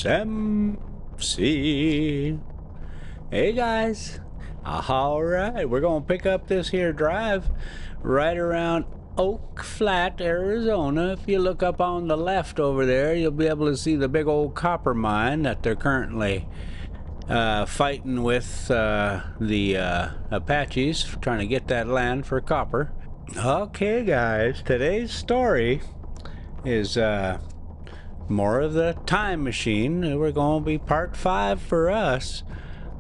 MC. Hey guys. Alright, we're gonna pick up this here drive right around Oak Flat, Arizona. If you look up on the left over there, you'll be able to see the big old copper mine that they're currently fighting with the Apaches, trying to get that land for copper. Okay guys, today's story is more of the time machine. We're going to be part 5 for us,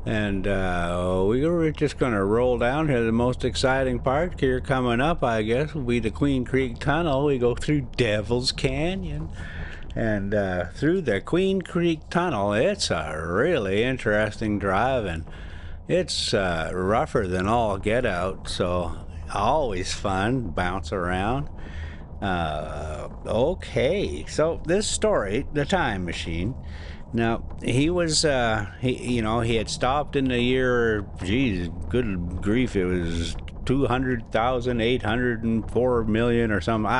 and we were just going to roll down here. The most exciting part here coming up, I guess, will be the Queen Creek Tunnel. We go through Devil's Canyon and through the Queen Creek Tunnel. It's a really interesting drive, and it's rougher than all get out, so always fun, bounce around. Okay, so this story, the time machine. Now he was he had stopped in the year, geez, good grief, it was 200,804 million or something.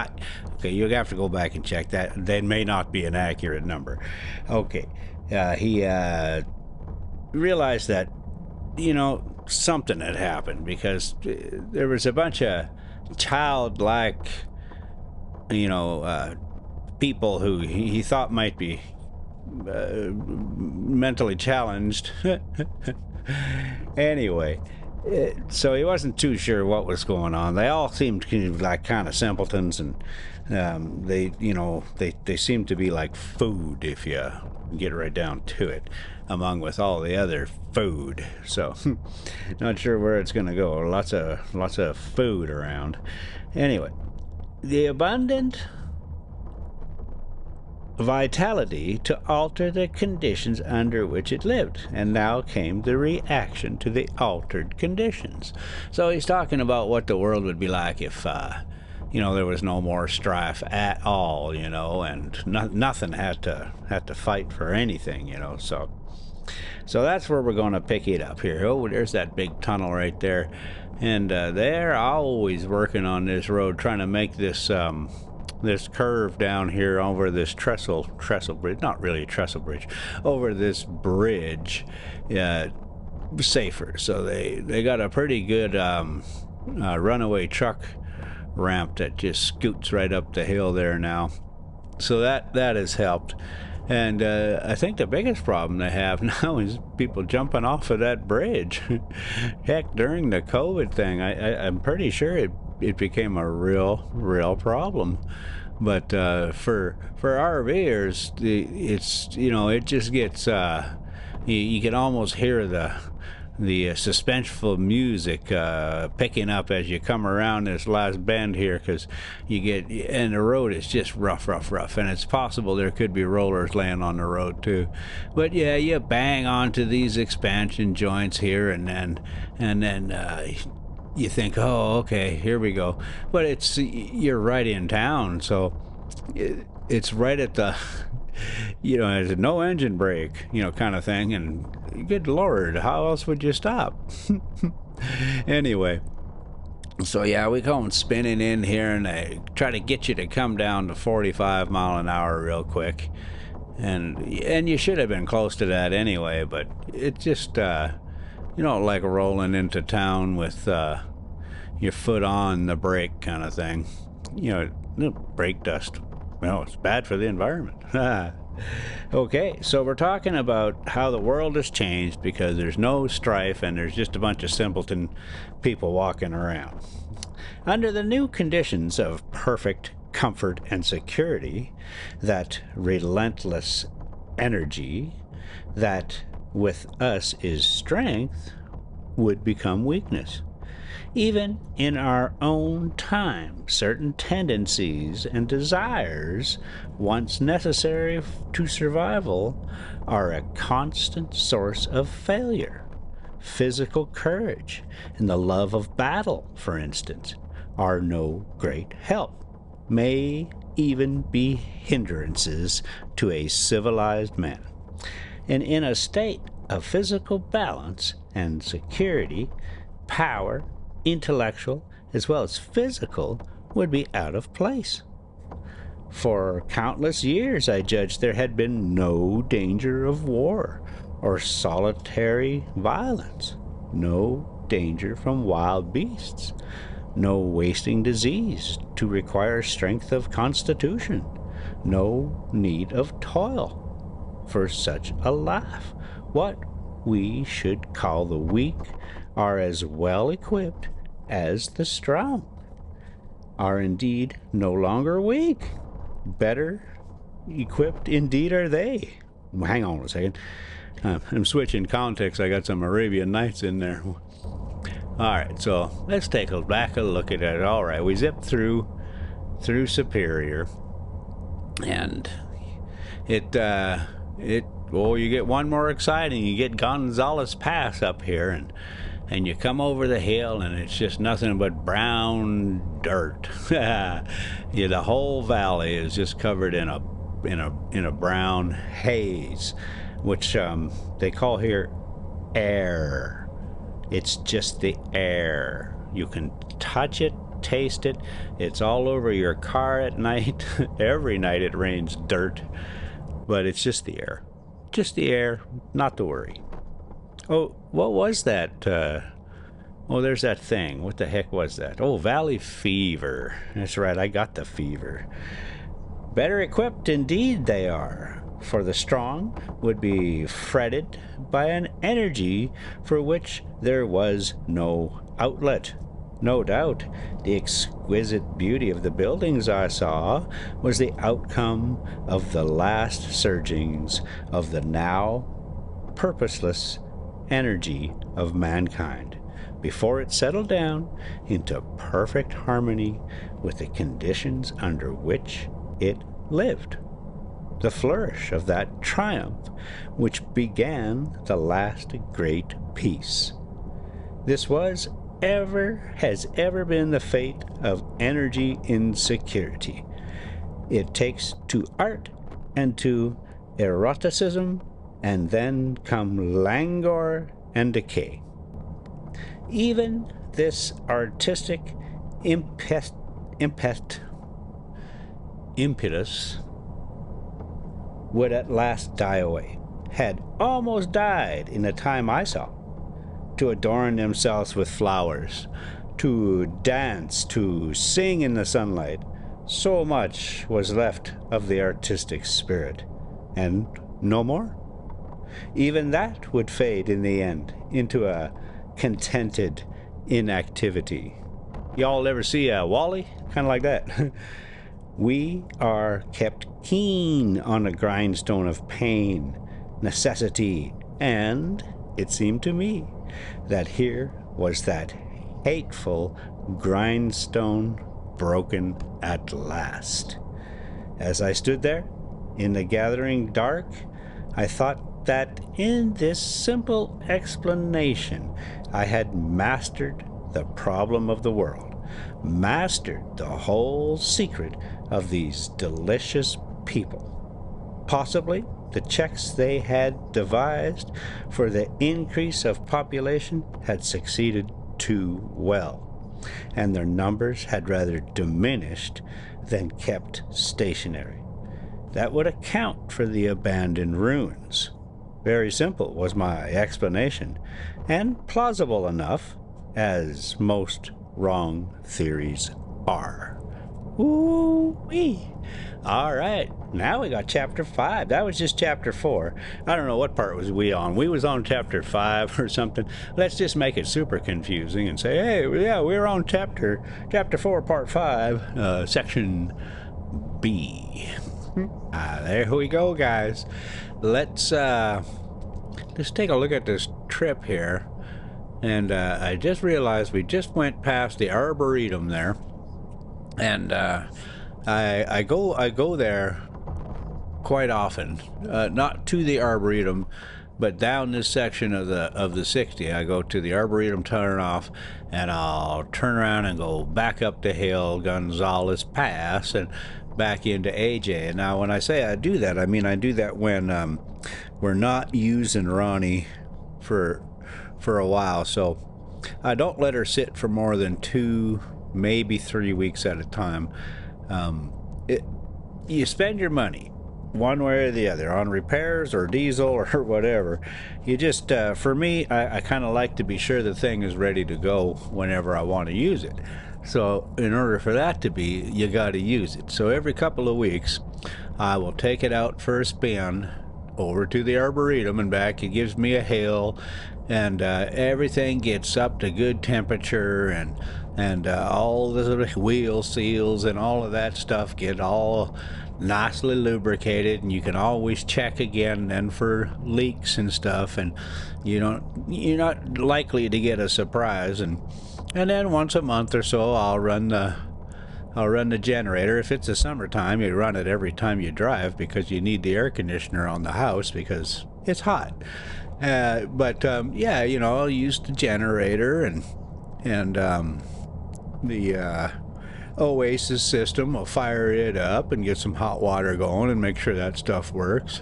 Okay, you have to go back and check that. That may not be an accurate number. Okay, he realized that something had happened, because there was a bunch of childlike people who he thought might be mentally challenged. Anyway, so he wasn't too sure what was going on. They all seemed kind of simpletons, and they seemed to be like food, if you get right down to it, among with all the other food. So not sure where it's gonna go. Lots of food around. Anyway, the abundant vitality to alter the conditions under which it lived, and now came the reaction to the altered conditions. So he's talking about what the world would be like if there was no more strife at all, and nothing had to fight for anything, so that's where we're going to pick it up here. Oh, there's that big tunnel right there, and they're always working on this road, trying to make this this curve down here over this trestle bridge, not really a trestle bridge, over this bridge, safer. So they got a pretty good runaway truck ramp that just scoots right up the hill there now, so that has helped. And I think the biggest problem they have now is people jumping off of that bridge. Heck, during the COVID thing, I'm pretty sure it became a real problem. But for RVers, it just gets you can almost hear the suspenseful music picking up as you come around this last bend here, because and the road is just rough, and it's possible there could be rollers laying on the road too. But yeah, you bang onto these expansion joints here, and then you think, oh, okay, here we go. But you're right in town, so it's right at the it's a no engine brake, kind of thing, and good lord, how else would you stop? Anyway, so yeah, we come spinning in here, and they try to get you to come down to 45 mile an hour real quick, and you should have been close to that anyway, but it just like rolling into town with your foot on the brake kind of thing. Brake dust, it's bad for the environment. Okay, so we're talking about how the world has changed because there's no strife, and there's just a bunch of simpleton people walking around. Under the new conditions of perfect comfort and security, that relentless energy that with us is strength would become weakness. Even in our own time, certain tendencies and desires, once necessary to survival, are a constant source of failure. Physical courage and the love of battle, for instance, are no great help, may even be hindrances to a civilized man. And in a state of physical balance and security, power, intellectual as well as physical, would be out of place. For countless years, I judged, there had been no danger of war or solitary violence, no danger from wild beasts, no wasting disease to require strength of constitution, no need of toil for such a life. What we should call the weak are as well equipped as the strong, are indeed no longer weak. Better equipped indeed are they. Well, hang on a second. I'm switching context. I got some Arabian Nights in there. Alright, so let's take a back a look at it. Alright, we zipped through Superior, and you get one more exciting. You get Gonzales Pass up here, and you come over the hill, and it's just nothing but brown dirt. Yeah, the whole valley is just covered in a brown haze, which they call here air. It's just the air. You can touch it, taste it. It's all over your car at night. Every night it rains dirt, but it's just the air. Just the air, not to worry. Oh, what was that? Oh, there's that thing. What the heck was that? Oh, Valley Fever. That's right, I got the fever. Better equipped indeed they are, for the strong would be fretted by an energy for which there was no outlet. No doubt, the exquisite beauty of the buildings I saw was the outcome of the last surgings of the now purposeless energy of mankind, before it settled down into perfect harmony with the conditions under which it lived. The flourish of that triumph which began the last great peace. This has ever been the fate of energy insecurity. It takes to art and to eroticism, and then come languor and decay. Even this artistic impetus would at last die away, had almost died in the time I saw, to adorn themselves with flowers, to dance, to sing in the sunlight. So much was left of the artistic spirit, and no more. Even that would fade in the end into a contented inactivity. Y'all ever see a Wall-E? Kind of like that. We are kept keen on the grindstone of pain, necessity, and it seemed to me that here was that hateful grindstone broken at last. As I stood there in the gathering dark, I thought that in this simple explanation I had mastered the problem of the world, mastered the whole secret of these delicious people. Possibly the checks they had devised for the increase of population had succeeded too well, and their numbers had rather diminished than kept stationary. That would account for the abandoned ruins. Very simple was my explanation, and plausible enough, as most wrong theories are. Ooh-wee. All right, now we got chapter 5. That was just chapter 4. I don't know what part was we on. We was on chapter 5 or something. Let's just make it super confusing and say, hey, yeah, we're on chapter 4, part 5, section B. There we go, guys. Let's take a look at this trip here. And I just realized we just went past the Arboretum there, and I go there quite often, not to the Arboretum, but down this section of the 60. I go to the Arboretum turnoff, and I'll turn around and go back up the hill, Gonzales Pass, and back into AJ. And now when I say I do that, I mean I do that when we're not using Ronnie for a while, so I don't let her sit for more than 2, maybe 3 weeks at a time. you spend your money one way or the other on repairs or diesel or whatever. You just, for me, I kind of like to be sure the thing is ready to go whenever I want to use it. So in order for that to be, you got to use it. So every couple of weeks, I will take it out for a spin over to the Arboretum and back. It gives me a hail, and everything gets up to good temperature, and all the wheel seals and all of that stuff get all nicely lubricated, and you can always check again then for leaks and stuff, and you're not likely to get a surprise. And then once a month or so, I'll run the generator. If it's the summertime, you run it every time you drive because you need the air conditioner on the house because it's hot. But yeah, I'll use the generator and the Oasis system will fire it up and get some hot water going and make sure that stuff works.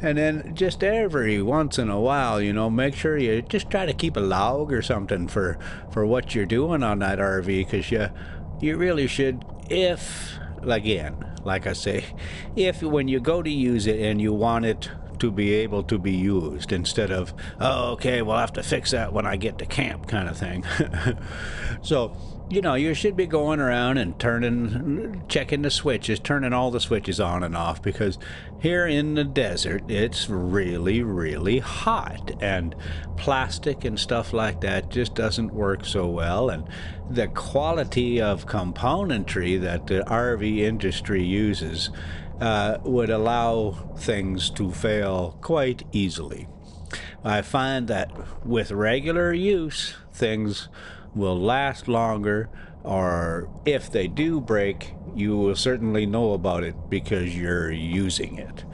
And then just every once in a while, make sure you just try to keep a log or something for what you're doing on that RV, because you really should, if, again, like I say, if when you go to use it and you want it to be able to be used, instead of, oh, okay, we'll have to fix that when I get to camp kind of thing. So, you should be going around and checking the switches, turning all the switches on and off, because here in the desert, it's really, really hot, and plastic and stuff like that just doesn't work so well, and the quality of componentry that the RV industry uses would allow things to fail quite easily. I find that with regular use, things will last longer, or if they do break, you will certainly know about it because you're using it.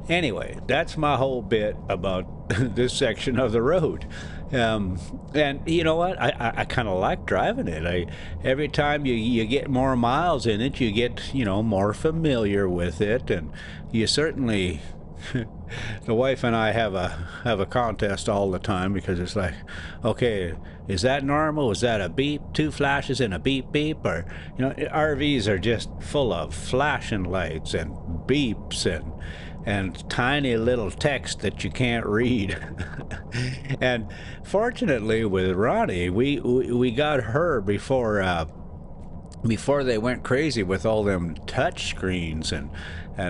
Anyway, that's my whole bit about this section of the road. And you know what? I kind of like driving it. Every time you get more miles in it, you get, more familiar with it, and you certainly... The wife and I have a contest all the time, because it's like, okay, is that normal? Is that a beep, 2 flashes and a beep beep? Or, RVs are just full of flashing lights and beeps and tiny little text that you can't read. And fortunately with Ronnie, we got her before they went crazy with all them touch screens and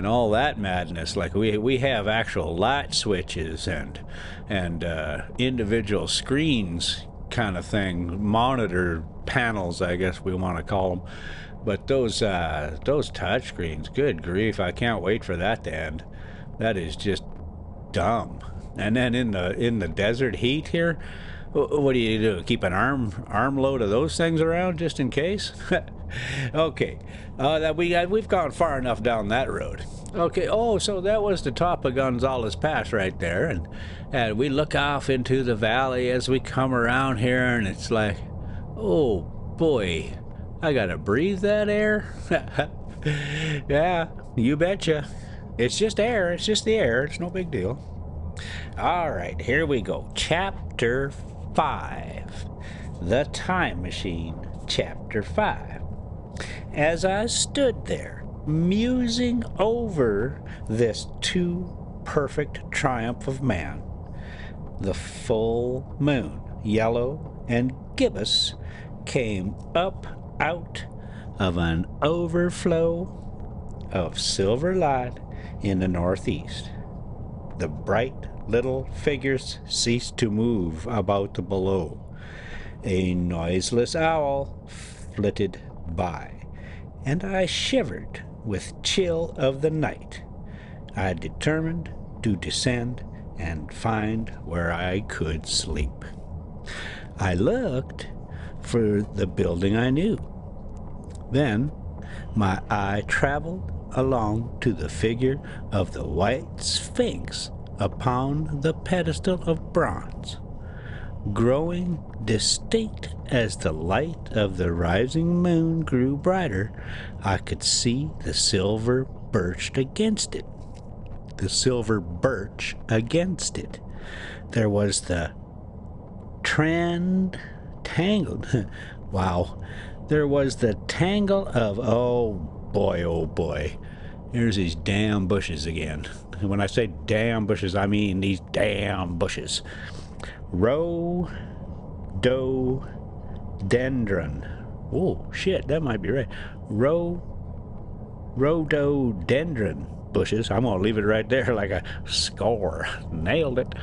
all that madness. Like we have actual light switches and individual screens kind of thing, monitor panels, I guess we want to call them. But those touch screens, good grief, I can't wait for that to end. That is just dumb. And then in the desert heat here, what do? Keep an arm load of those things around just in case? Okay, we've gone far enough down that road. Okay, so that was the top of Gonzales Pass right there, and we look off into the valley as we come around here, and it's like, oh boy, I gotta breathe that air. Yeah, you betcha. It's just air. It's just the air. It's no big deal. All right, here we go. Chapter 5. The Time Machine. Chapter 5. As I stood there, musing over this too perfect triumph of man, the full moon, yellow and gibbous, came up out of an overflow of silver light in the northeast. The bright little figures ceased to move about below. A noiseless owl flitted by, and I shivered with chill of the night. I determined to descend and find where I could sleep. I looked for the building I knew. Then my eye traveled along to the figure of the white sphinx upon the pedestal of bronze. Growing distinct as the light of the rising moon grew brighter, I could see the silver birch against it. The silver birch against it. There was the tangled. Wow. There was the tangle of, oh boy, Here's these damn bushes again. And when I say damn bushes, I mean these damn bushes. Rhododendron. Oh, shit, that might be right. Rhododendron bushes. I'm going to leave it right there like a score. Nailed it.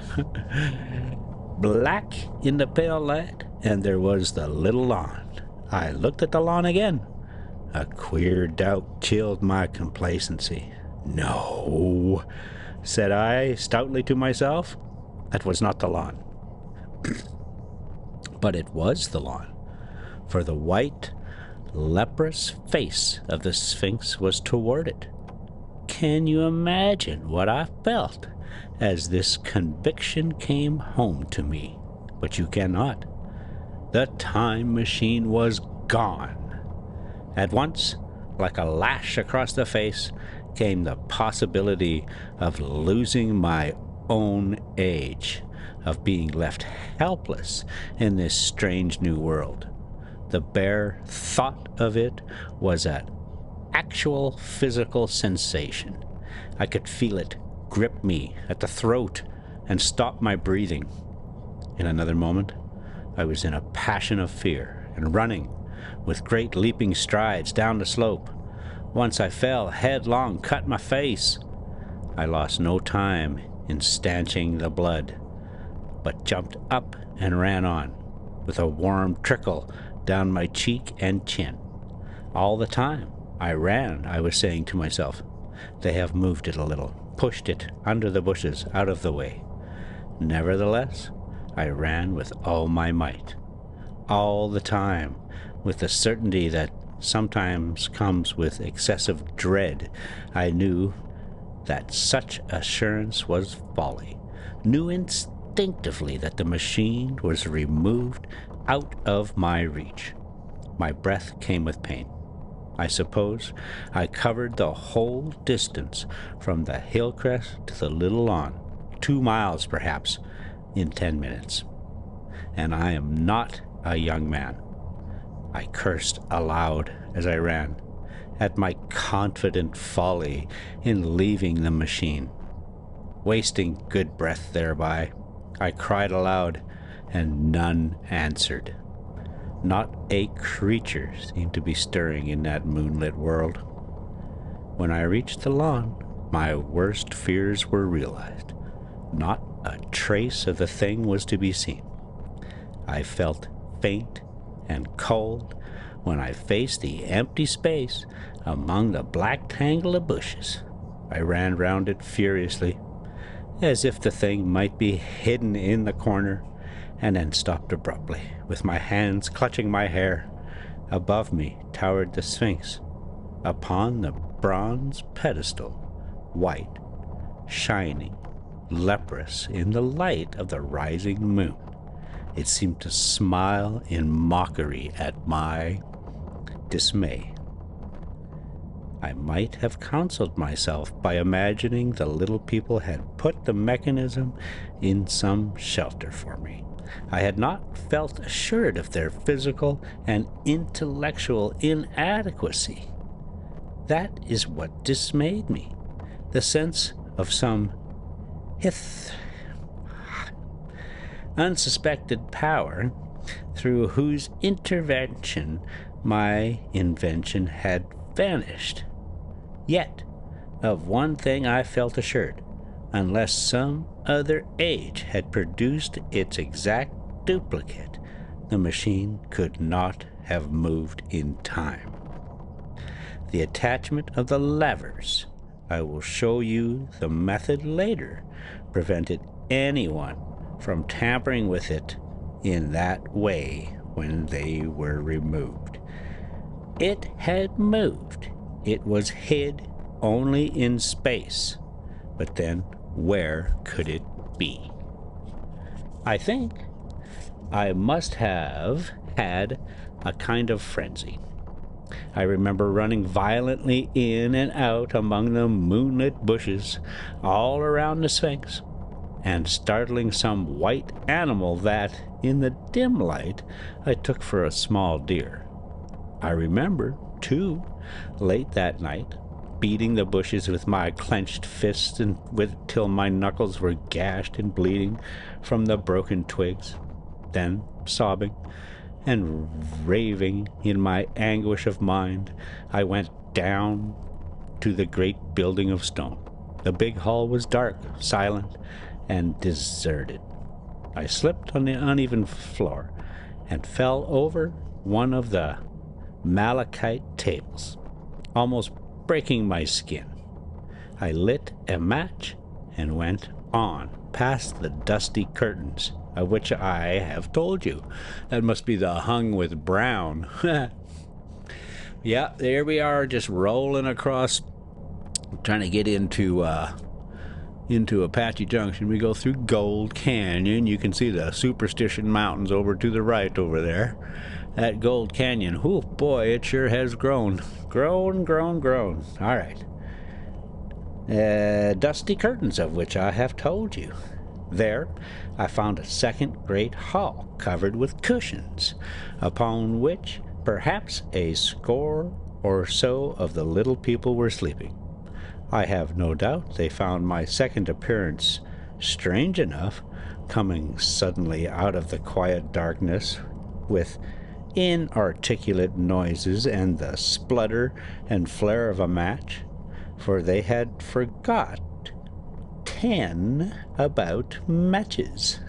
Black in the pale light, and there was the little lawn. I looked at the lawn again. A queer doubt chilled my complacency. No, said I stoutly to myself. That was not the lawn. But it was the lawn, for the white, leprous face of the Sphinx was toward it. Can you imagine what I felt as this conviction came home to me? But you cannot. The time machine was gone. At once, like a lash across the face, came the possibility of losing my own age, of being left helpless in this strange new world. The bare thought of it was an actual physical sensation. I could feel it grip me at the throat and stop my breathing. In another moment, I was in a passion of fear and running with great leaping strides down the slope. Once I fell headlong, cut my face. I lost no time in stanching the blood, but jumped up and ran on, with a warm trickle down my cheek and chin. All the time I ran, I was saying to myself, they have moved it a little, pushed it under the bushes out of the way. Nevertheless, I ran with all my might. All the time, with the certainty that sometimes comes with excessive dread, I knew that such assurance was folly, knew instinctively that the machine was removed out of my reach. My breath came with pain. I suppose I covered the whole distance from the hill crest to the little lawn, 2 miles perhaps, in 10 minutes. And I am not a young man. I cursed aloud as I ran, at my confident folly in leaving the machine. Wasting good breath thereby, I cried aloud, and none answered. Not a creature seemed to be stirring in that moonlit world. When I reached the lawn, my worst fears were realized. Not a trace of the thing was to be seen. I felt faint and cold when I faced the empty space among the black tangle of bushes. I ran round it furiously, as if the thing might be hidden in the corner, and then stopped abruptly, with my hands clutching my hair. Above me towered the Sphinx, upon the bronze pedestal, white, shining, leprous in the light of the rising moon. It seemed to smile in mockery at my dismay. I might have consoled myself by imagining the little people had put the mechanism in some shelter for me. I had not felt assured of their physical and intellectual inadequacy. That is what dismayed me, the sense of some unsuspected power through whose intervention my invention had vanished. Yet, of one thing I felt assured: unless some other age had produced its exact duplicate, the machine could not have moved in time. The attachment of the levers, I will show you the method later, prevented anyone from tampering with it in that way when they were removed. It had moved. It was hid only in space. But then, where could it be? I think I must have had a kind of frenzy. I remember running violently in and out among the moonlit bushes all around the Sphinx, and startling some white animal that, in the dim light, I took for a small deer. I remember, too, late that night, beating the bushes with my clenched fists till my knuckles were gashed and bleeding from the broken twigs. Then, sobbing and raving in my anguish of mind, I went down to the great building of stone. The big hall was dark, silent, and deserted. I slipped on the uneven floor and fell over one of the malachite tables, almost breaking my skin. I lit a match and went on past the dusty curtains, of which I have told you. That must be the hung with brown. Yeah, there we are, just rolling across, trying to get into Apache Junction. We go through Gold Canyon. You can see the Superstition Mountains over to the right over there. That Gold Canyon, oh boy, it sure has grown. Grown. All right. Dusty curtains, of which I have told you. There, I found a second great hall covered with cushions, upon which perhaps a score or so of the little people were sleeping. I have no doubt they found my second appearance strange enough, coming suddenly out of the quiet darkness with inarticulate noises and the splutter and flare of a match, for they had forgot 10 about matches.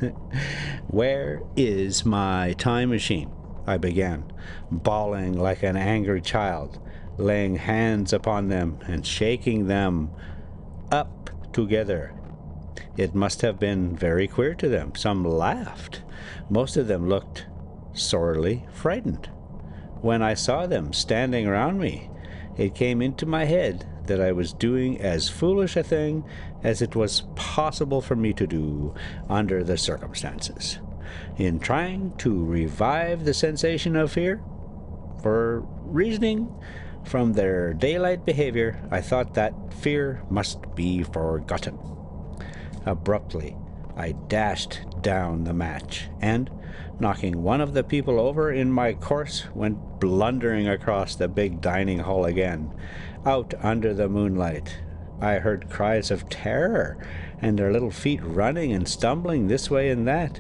Where is my time machine? I began, bawling like an angry child, laying hands upon them and shaking them up together. It must have been very queer to them. Some laughed. Most of them looked sorely frightened. When I saw them standing around me, it came into my head that I was doing as foolish a thing as it was possible for me to do under the circumstances, in trying to revive the sensation of fear. For reasoning from their daylight behavior, I thought that fear must be forgotten. Abruptly, I dashed down the match, and, knocking one of the people over in my course, went blundering across the big dining hall again, out under the moonlight. I heard cries of terror, and their little feet running and stumbling this way and that.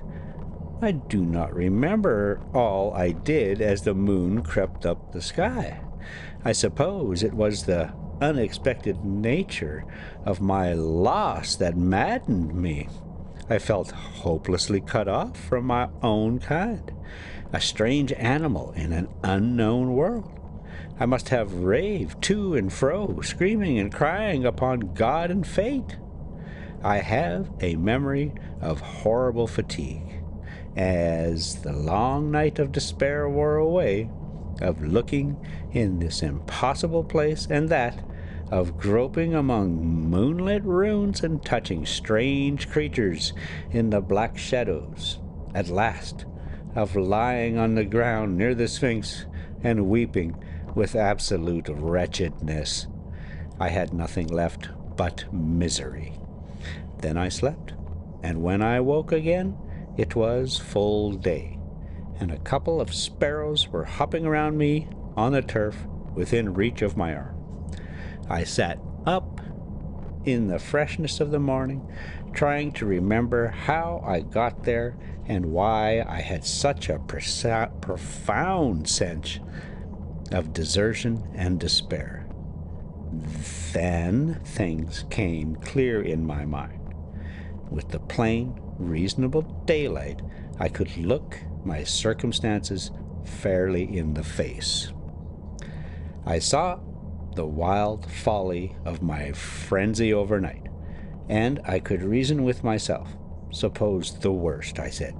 I do not remember all I did as the moon crept up the sky. I suppose it was the unexpected nature of my loss that maddened me. I felt hopelessly cut off from my own kind, a strange animal in an unknown world. I must have raved to and fro, screaming and crying upon God and fate. I have a memory of horrible fatigue, as the long night of despair wore away, of looking in this impossible place and that, of groping among moonlit ruins and touching strange creatures in the black shadows. At last, of lying on the ground near the Sphinx and weeping with absolute wretchedness. I had nothing left but misery. Then I slept, and when I woke again, it was full day, and a couple of sparrows were hopping around me on the turf within reach of my arm. I sat up in the freshness of the morning, trying to remember how I got there and why I had such a profound sense of desertion and despair. Then things came clear in my mind. With the plain, reasonable daylight, I could look my circumstances fairly in the face. I saw the wild folly of my frenzy overnight, and I could reason with myself. Suppose the worst, I said.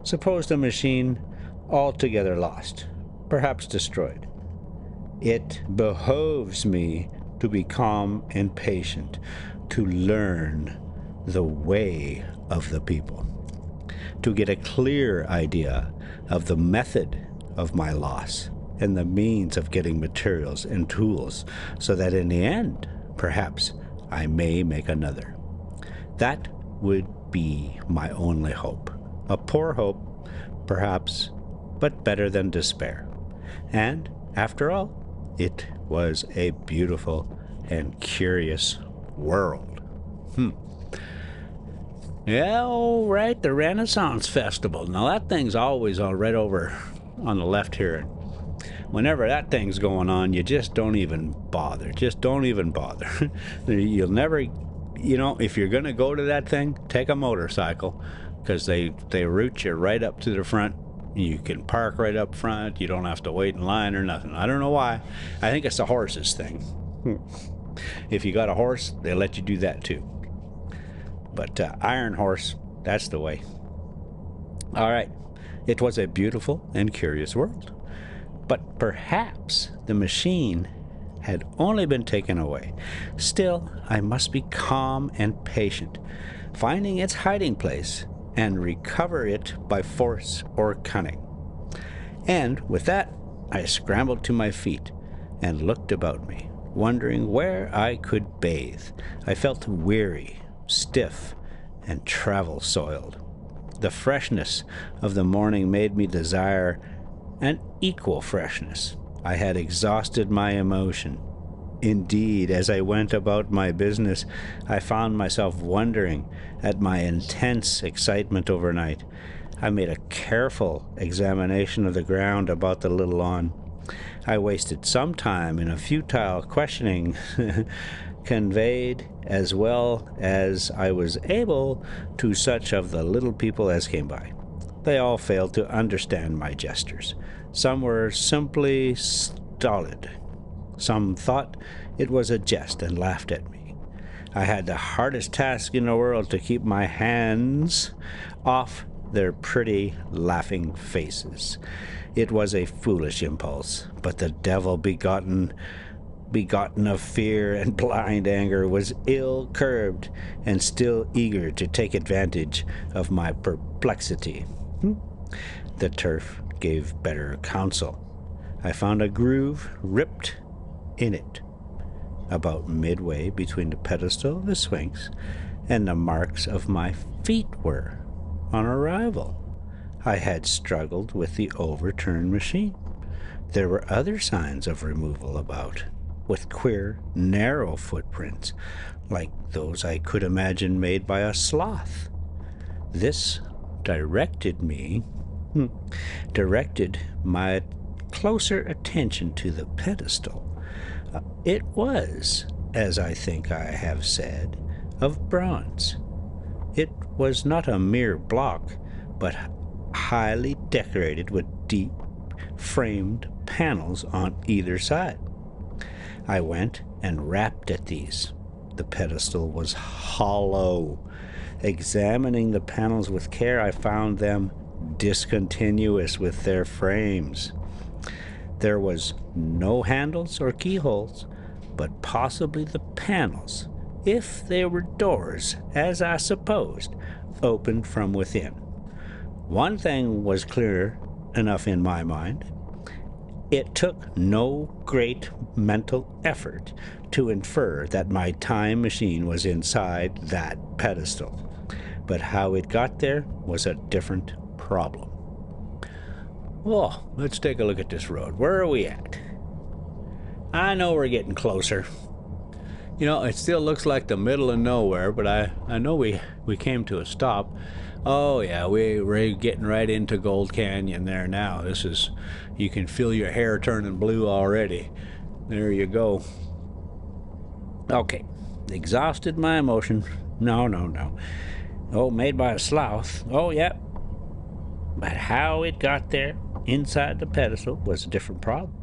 Suppose the machine altogether lost, perhaps destroyed. It behoves me to be calm and patient, to learn the way of the people, to get a clear idea of the method of my loss and the means of getting materials and tools, so that in the end, perhaps, I may make another. That would be my only hope. A poor hope, perhaps, but better than despair. And, after all, it was a beautiful and curious world. Yeah, all right, the Renaissance Festival. Now that thing's always right over on the left here. Whenever that thing's going on, you just don't even bother. Just don't even bother. You'll never, if you're going to go to that thing, take a motorcycle, because they route you right up to the front. You can park right up front. You don't have to wait in line or nothing. I don't know why. I think it's the horses thing. If you got a horse, they let you do that too. But Iron Horse, that's the way. All right. It was a beautiful and curious world. But perhaps the machine had only been taken away. Still, I must be calm and patient, finding its hiding place and recover it by force or cunning. And with that, I scrambled to my feet and looked about me, wondering where I could bathe. I felt weary, stiff, and travel-soiled. The freshness of the morning made me desire an equal freshness. I had exhausted my emotion. Indeed, as I went about my business, I found myself wondering at my intense excitement overnight. I made a careful examination of the ground about the little lawn. I wasted some time in a futile questioning, conveyed as well as I was able to such of the little people as came by. They all failed to understand my gestures. Some were simply stolid. Some thought it was a jest and laughed at me. I had the hardest task in the world to keep my hands off their pretty, laughing faces. It was a foolish impulse, but the devil begotten of fear and blind anger was ill-curbed and still eager to take advantage of my perplexity. The turf gave better counsel. I found a groove ripped in it, about midway between the pedestal of the Sphinx and the marks of my feet were on arrival. I had struggled with the overturned machine. There were other signs of removal about, with queer, narrow footprints, like those I could imagine made by a sloth. This directed my closer attention to the pedestal. It was, as I think I have said, of bronze. It was not a mere block, but highly decorated with deep framed panels on either side. I went and rapped at these. The pedestal was hollow. Examining the panels with care, I found them discontinuous with their frames. There was no handles or keyholes, but possibly the panels, if they were doors, as I supposed, opened from within. One thing was clear enough in my mind. It took no great mental effort to infer that my time machine was inside that pedestal, but how it got there was a different problem. Oh, let's take a look at this road. Where are we at? I know we're getting closer. It still looks like the middle of nowhere, but I know we came to a stop. Oh yeah, we're getting right into Gold Canyon there now. You can feel your hair turning blue already. There you go. Okay, exhausted my emotion. No. Oh, made by a sloth. Oh, yeah. But how it got there, inside the pedestal, was a different problem.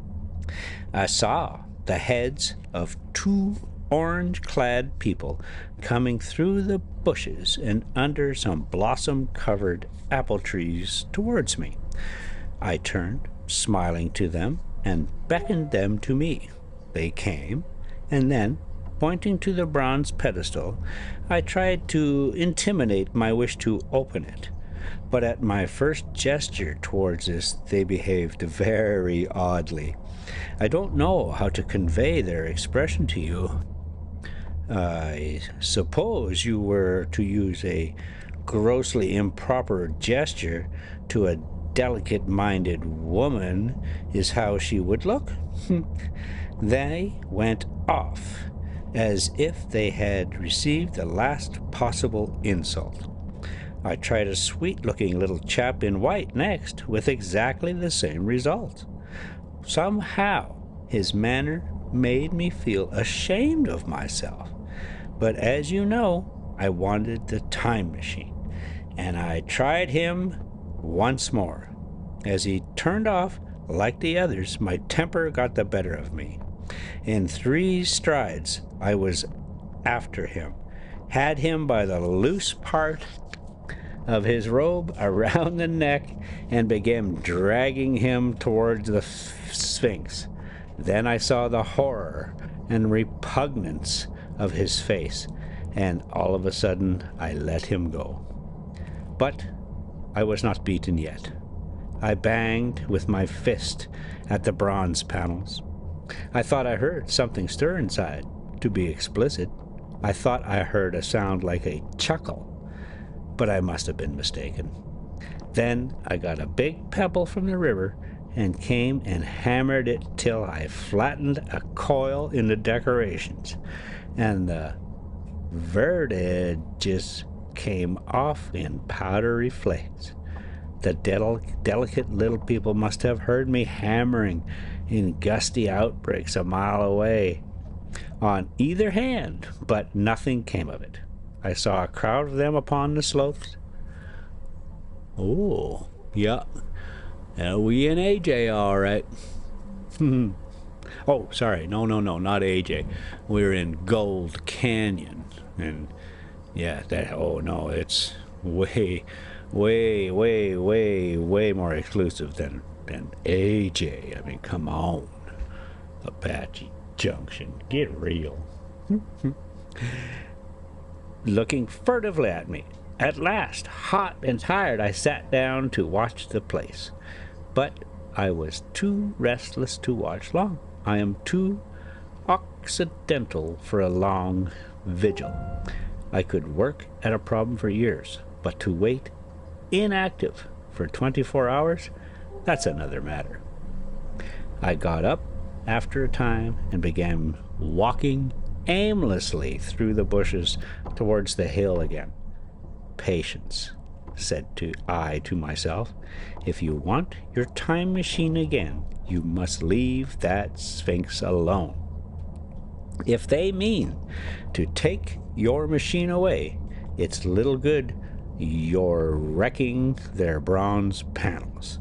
I saw the heads of two orange-clad people coming through the bushes and under some blossom-covered apple trees towards me. I turned, smiling to them, and beckoned them to me. They came, and then, pointing to the bronze pedestal, I tried to intimate my wish to open it. But at my first gesture towards this, they behaved very oddly. I don't know how to convey their expression to you. I suppose you were to use a grossly improper gesture to a delicate-minded woman is how she would look. They went off, as if they had received the last possible insult. I tried a sweet-looking little chap in white next, with exactly the same result. Somehow, his manner made me feel ashamed of myself. But as you know, I wanted the time machine, and I tried him once more. As he turned off, like the others, my temper got the better of me. In 3 strides, I was after him, had him by the loose part of his robe around the neck, and began dragging him towards the Sphinx. Then I saw the horror and repugnance of his face, and all of a sudden I let him go. But I was not beaten yet. I banged with my fist at the bronze panels. I thought I heard something stir inside. To be explicit, I thought I heard a sound like a chuckle, but I must have been mistaken. Then I got a big pebble from the river and came and hammered it till I flattened a coil in the decorations, and the verdigris came off in powdery flakes. The delicate little people must have heard me hammering in gusty outbreaks a mile away on either hand, but nothing came of it. I saw a crowd of them upon the slopes. Oh, yeah. We and AJ, all right. Oh, sorry. No, not AJ. We're in Gold Canyon. And, yeah, it's way more exclusive than AJ. I mean, come on. Apache Junction. Get real. Looking furtively at me. At last, hot and tired, I sat down to watch the place. But I was too restless to watch long. I am too occidental for a long vigil. I could work at a problem for years, but to wait inactive for 24 hours, that's another matter. I got up after a time and began walking aimlessly through the bushes towards the hill again. Patience, said I to myself. If you want your time machine again, you must leave that Sphinx alone. If they mean to take your machine away, it's little good you're wrecking their bronze panels.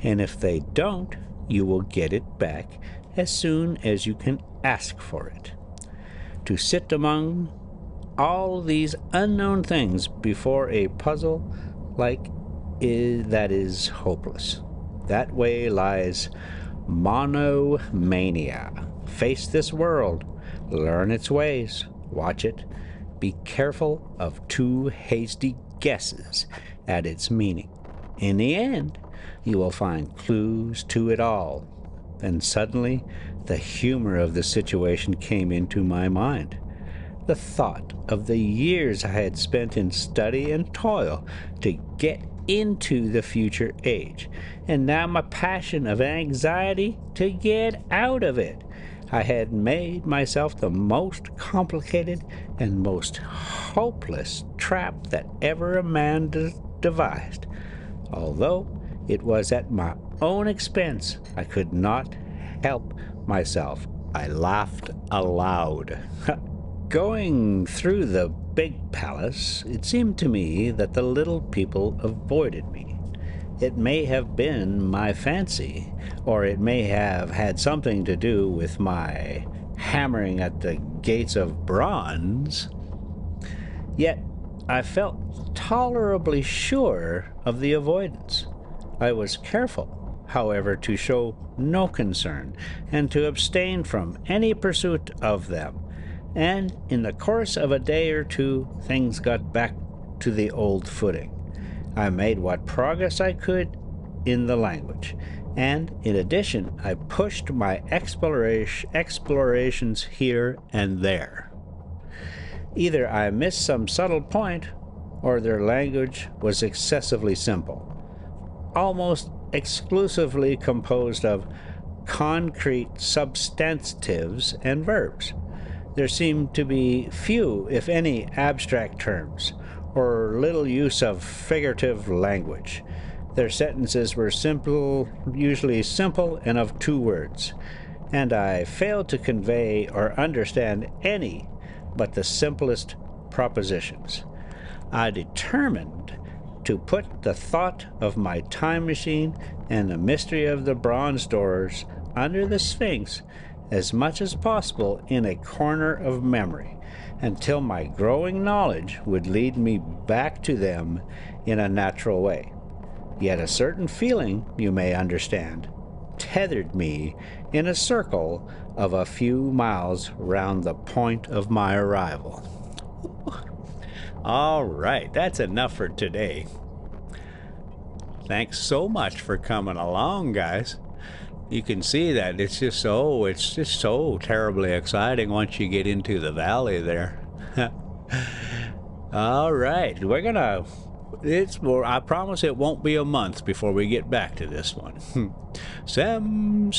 And if they don't, you will get it back as soon as you can ask for it. To sit among all these unknown things before a puzzle that is hopeless. That way lies monomania. Face this world, learn its ways, watch it, be careful of too hasty guesses at its meaning. In the end, you will find clues to it all. Then suddenly, the humor of the situation came into my mind. The thought of the years I had spent in study and toil to get into the future age, and now my passion of anxiety to get out of it. I had made myself the most complicated and most hopeless trap that ever a man devised. Although it was at my own expense, I could not help myself. I laughed aloud. Going through the big palace, it seemed to me that the little people avoided me. It may have been my fancy, or it may have had something to do with my hammering at the gates of bronze. Yet I felt tolerably sure of the avoidance. I was careful, however, to show no concern, and to abstain from any pursuit of them. And in the course of a day or two, things got back to the old footing. I made what progress I could in the language, and in addition, I pushed my explorations here and there. Either I missed some subtle point, or their language was excessively simple, almost exclusively composed of concrete substantives and verbs. There seemed to be few, if any, abstract terms, or little use of figurative language. Their sentences were simple, usually simple and of 2 words, and I failed to convey or understand any but the simplest propositions. I determined to put the thought of my time machine and the mystery of the bronze doors under the Sphinx as much as possible in a corner of memory, until my growing knowledge would lead me back to them in a natural way. Yet a certain feeling, you may understand, tethered me in a circle of a few miles round the point of my arrival. All right, that's enough for today. Thanks so much for coming along, guys. You can see that it's just so terribly exciting once you get into the valley there. All right, I promise it won't be a month before we get back to this one. Sem